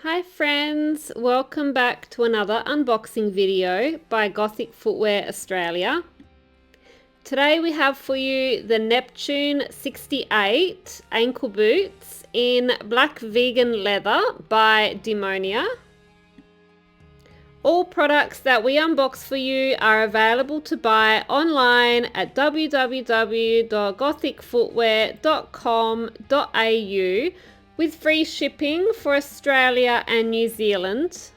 Hi friends, welcome back to another unboxing video by Gothic Footwear Australia. Today we have for you the Neptune-68 ankle boots in black vegan leather by Demonia. All products that we unbox for you are available to buy online at www.gothicfootwear.com.au with free shipping for Australia and New Zealand.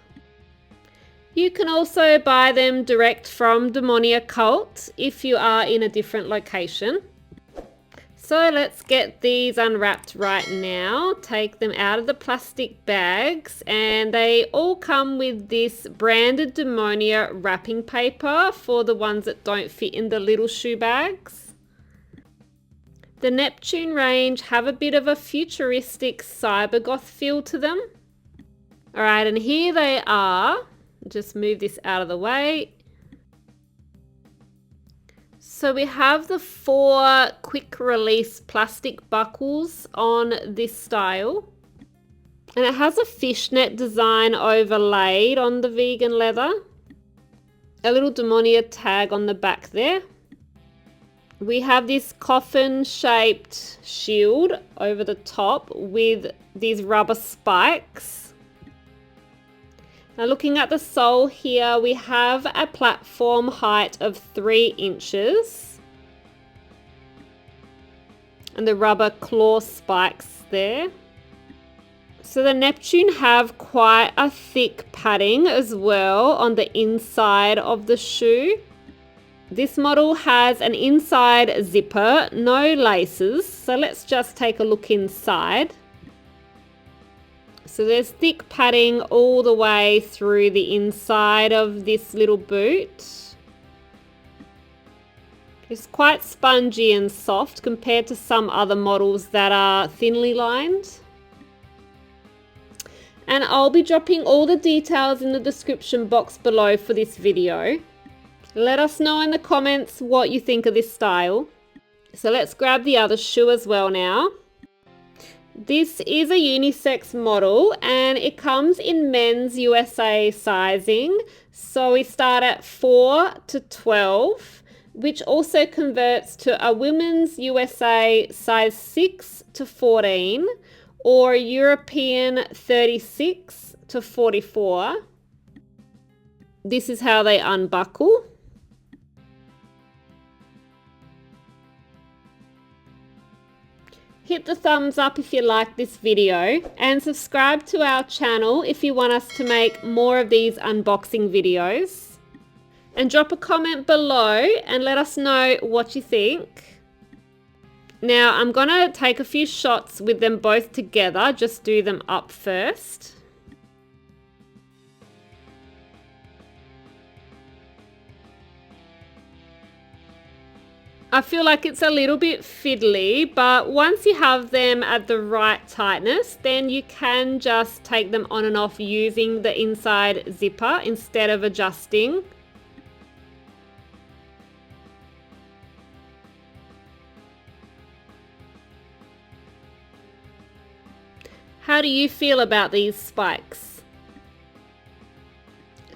You can also buy them direct from Demonia Cult if you are in a different location. So let's get these unwrapped right now. Take them out of the plastic bags, and they all come with this branded Demonia wrapping paper for the ones that don't fit in the little shoe bags. The Neptune range have a bit of a futuristic cyber goth feel to them. Alright, and here they are. Just move this out of the way. So we have the 4 quick release plastic buckles on this style. And it has a fishnet design overlaid on the vegan leather. A little Demonia tag on the back there. We have this coffin-shaped shield over the top with these rubber spikes. Now looking at the sole here, we have a platform height of 3 inches. And the rubber claw spikes there. So the Neptune have quite a thick padding as well on the inside of the shoe. This model has an inside zipper, no laces, so let's just take a look inside. So there's thick padding all the way through the inside of this little boot. It's quite spongy and soft compared to some other models that are thinly lined. And I'll be dropping all the details in the description box below for this video. Let us know in the comments what you think of this style. So let's grab the other shoe as well now. This is a unisex model and it comes in men's USA sizing. So we start at 4 to 12, which also converts to a women's USA size 6 to 14 or European 36 to 44. This is how they unbuckle. Hit the thumbs up if you like this video and subscribe to our channel if you want us to make more of these unboxing videos. And drop a comment below and let us know what you think. Now I'm going to take a few shots with them both together, just do them up first. I feel like it's a little bit fiddly, but once you have them at the right tightness, then you can just take them on and off using the inside zipper instead of adjusting. How do you feel about these spikes?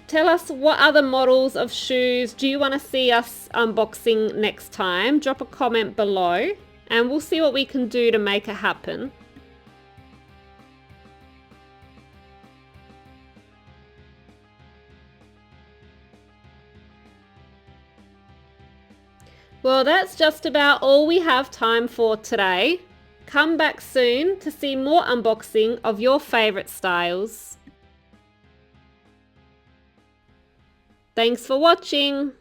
Tell us what other models of shoes do you want to see us unboxing next time. Drop a comment below and we'll see what we can do to make it happen. Well, that's just about all we have time for today. Come back soon to see more unboxing of your favorite styles. Thanks for watching.